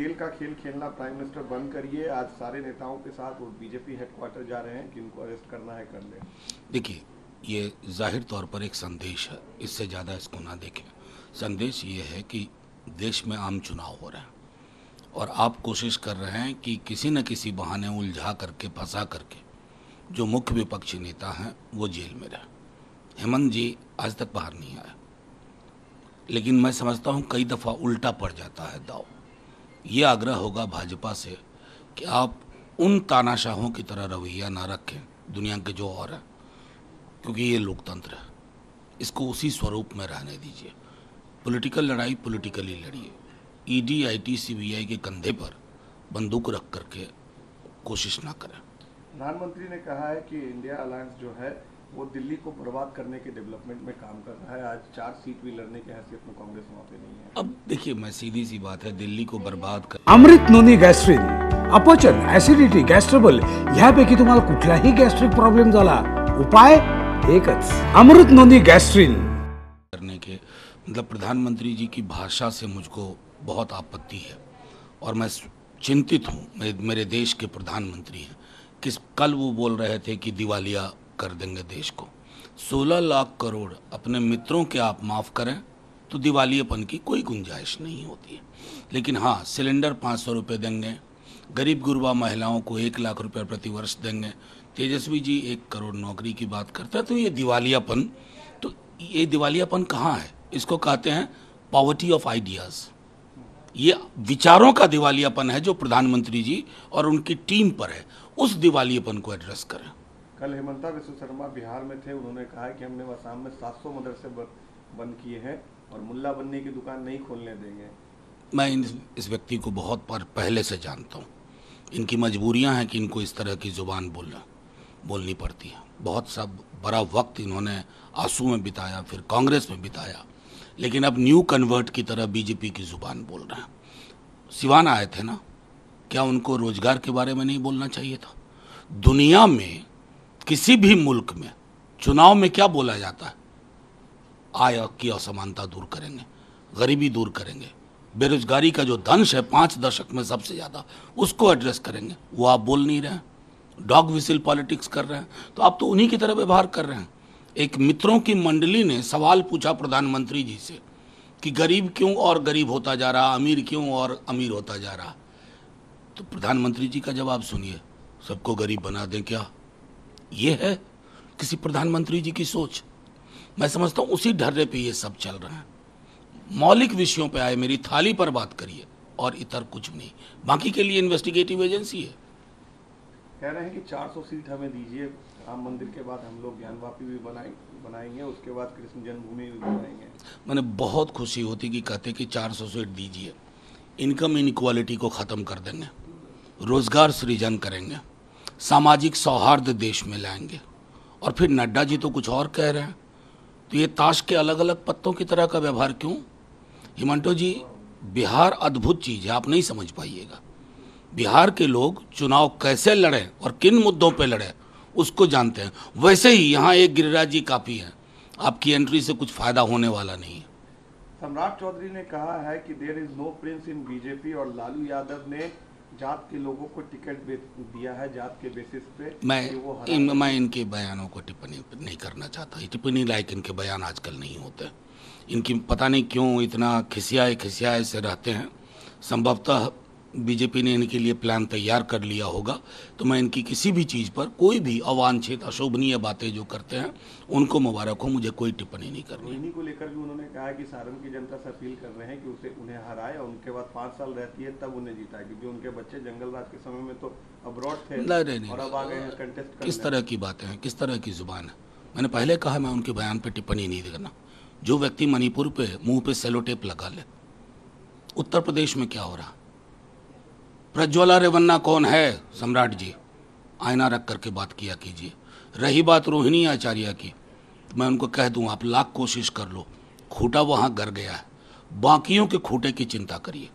खेल का खेल खेलना प्राइम मिनिस्टर बंद करिए। आज सारे नेताओं के साथ वो बीजेपी हेडक्वार्टर जा रहे हैं कि इनको अरेस्ट करना है कर ले। देखिए, ये जाहिर तौर पर एक संदेश है, इससे ज़्यादा इसको ना देखें। संदेश ये है कि देश में आम चुनाव हो रहे हैं और आप कोशिश कर रहे हैं कि किसी न किसी बहाने उलझा करके, फंसा करके जो मुख्य विपक्षी नेता हैं वो जेल में रहे। हेमंत जी आज तक बाहर नहीं आए, लेकिन मैं समझता हूँ कई दफ़ा उल्टा पड़ जाता है दाव। ये आग्रह होगा भाजपा से कि आप उन तानाशाहों की तरह रवैया ना रखें दुनिया के जो और हैं, क्योंकि ये लोकतंत्र है, इसको उसी स्वरूप में रहने दीजिए। पॉलिटिकल लड़ाई पॉलिटिकली लड़िए। ईडी, आईटी, सीबीआई के कंधे पर बंदूक रख करके कोशिश ना करें। प्रधानमंत्री ने कहा है कि इंडिया अलायंस जो है वो दिल्ली को बर्बाद करने के डेवलपमेंट में काम कर रहा है। आज 4 सीट भी लड़ने की हैसियत में कांग्रेस वहाँ पे नहीं है। अब देखिए, मैं सीधी सी बात है, दिल्ली को बर्बाद कर अमृत नोनी गॅस्ट्रिन, अपचन, ऍसिडिटी, गॅस्ट्रबल ह्यापैकी तुम्हाला कुठलाही गॅस्ट्रिक प्रॉब्लेम झाला, उपाय एकच, अमृत नोनी गॅस्ट्रिन करने के मतलब प्रधानमंत्री जी की भाषा से मुझको बहुत आपत्ति है और मैं चिंतित हूँ। मेरे देश के प्रधानमंत्री हैं, कल वो बोल रहे थे कि दिवालिया कर देंगे देश को। 16 लाख करोड़ अपने मित्रों के आप माफ़ करें तो दिवालियापन की कोई गुंजाइश नहीं होती है। लेकिन हाँ, सिलेंडर 500 रुपये देंगे, गरीब गुरबा महिलाओं को 1 लाख रुपये प्रति वर्ष देंगे, तेजस्वी जी 1 करोड़ नौकरी की बात करते हैं। तो ये दिवालियापन कहाँ है? इसको कहते हैं पॉवर्टी ऑफ आइडियाज़। ये विचारों का दिवालियापन है जो प्रधानमंत्री जी और उनकी टीम पर है। उस दिवालियापन को एड्रेस करें। कल हेमंता विश्व शर्मा बिहार में थे, उन्होंने कहा है कि हमने आसाम में 700 मदरसे बंद किए हैं और मुल्ला बनने की दुकान नहीं खोलने देंगे। मैं इस व्यक्ति को बहुत पहले से जानता हूँ। इनकी मजबूरियाँ हैं कि इनको इस तरह की ज़ुबान बोलनी पड़ती है। बहुत सब बड़ा वक्त इन्होंने आंसू में बिताया, फिर कांग्रेस में बिताया, लेकिन अब न्यू कन्वर्ट की तरह बीजेपी की ज़ुबान बोल रहे हैं। सिवान आए थे ना, क्या उनको रोजगार के बारे में नहीं बोलना चाहिए था? दुनिया में किसी भी मुल्क में चुनाव में क्या बोला जाता है? आय की असमानता दूर करेंगे, गरीबी दूर करेंगे, बेरोजगारी का जो दंश है 5 दशक में सबसे ज़्यादा, उसको एड्रेस करेंगे। वो आप बोल नहीं रहे हैं, डॉग विसिल पॉलिटिक्स कर रहे हैं। तो आप तो उन्हीं की तरह व्यवहार कर रहे हैं। एक मित्रों की मंडली ने सवाल पूछा प्रधानमंत्री जी से कि गरीब क्यों और गरीब होता जा रहा, अमीर क्यों और अमीर होता जा रहा। तो प्रधानमंत्री जी का जवाब सुनिए, सबको गरीब बना दें क्या? ये है किसी प्रधानमंत्री जी की सोच? मैं समझता हूँ उसी ढर्रे पे ये सब चल रहा है। मौलिक विषयों पे आए, मेरी थाली पर बात करिए और इतर कुछ नहीं। बाकी के लिए इन्वेस्टिगेटिव एजेंसी है। कह रहे हैं कि 400 सीट हमें दीजिए, राम मंदिर के बाद हम लोग ज्ञानवापी भी बनाएंगे, उसके बाद कृष्ण जन्मभूमि भी बनाएंगे। मैंने बहुत खुशी होती कि कहते कि 400 सीट दीजिए, इनकम इनइक्वालिटी को ख़त्म कर देंगे, रोजगार सृजन करेंगे, सामाजिक सौहार्द देश में लाएंगे। और फिर नड्डा जी तो कुछ और कह रहे हैं। तो ये ताश के अलग अलग पत्तों की तरह का व्यवहार क्यों? हिमंटो जी, बिहार अद्भुत चीज़ है, आप नहीं समझ पाइएगा। बिहार के लोग चुनाव कैसे लड़ें और किन मुद्दों पे लड़ें उसको जानते हैं। वैसे ही यहाँ एक गिरिराज जी काफ़ी है, आपकी एंट्री से कुछ फ़ायदा होने वाला नहीं है। सम्राट चौधरी ने कहा है कि there is no prince in BJP और लालू यादव ने जात के लोगों को टिकट दिया है जात के बेसिस पे। मैं इनके बयानों को टिप्पणी नहीं करना चाहता। टिप्पणी लायक इनके बयान आजकल नहीं होते। इनकी पता नहीं क्यों इतना खिसियाए से रहते हैं। संभवतः बीजेपी ने इनके लिए प्लान तैयार कर लिया होगा। तो मैं इनकी किसी भी चीज़ पर कोई भी अवांछित अशोभनीय बातें जो करते हैं उनको मुबारक हो, मुझे कोई टिप्पणी नहीं करनी। रोहिणी को लेकर भी उन्होंने कहा कि सारण की जनता से अपील कर रहे हैं कि उन्हें हराए और उनके बाद 5 साल रहती है तब उन्हें जीता, क्योंकि उनके बच्चे जंगल राज के समय में तो अब्रॉड थे नहीं, और अब आ गए हैं कंटेस्ट करने। किस तरह की बातें हैं, किस तरह की जुबान है? मैंने पहले कहा मैं उनके बयान पर टिप्पणी नहीं करना। जो व्यक्ति मणिपुर पे मुंह पे सेलो टेप लगा ले, उत्तर प्रदेश में क्या हो रहा? प्रज्वला रेवन्ना कौन है? सम्राट जी, आईना रख करके बात किया कीजिए। रही बात रोहिणी आचार्य की, तो मैं उनको कह दूं आप लाख कोशिश कर लो, खूंटा वहाँ गर गया है, बाकियों के खूंटे की चिंता करिए।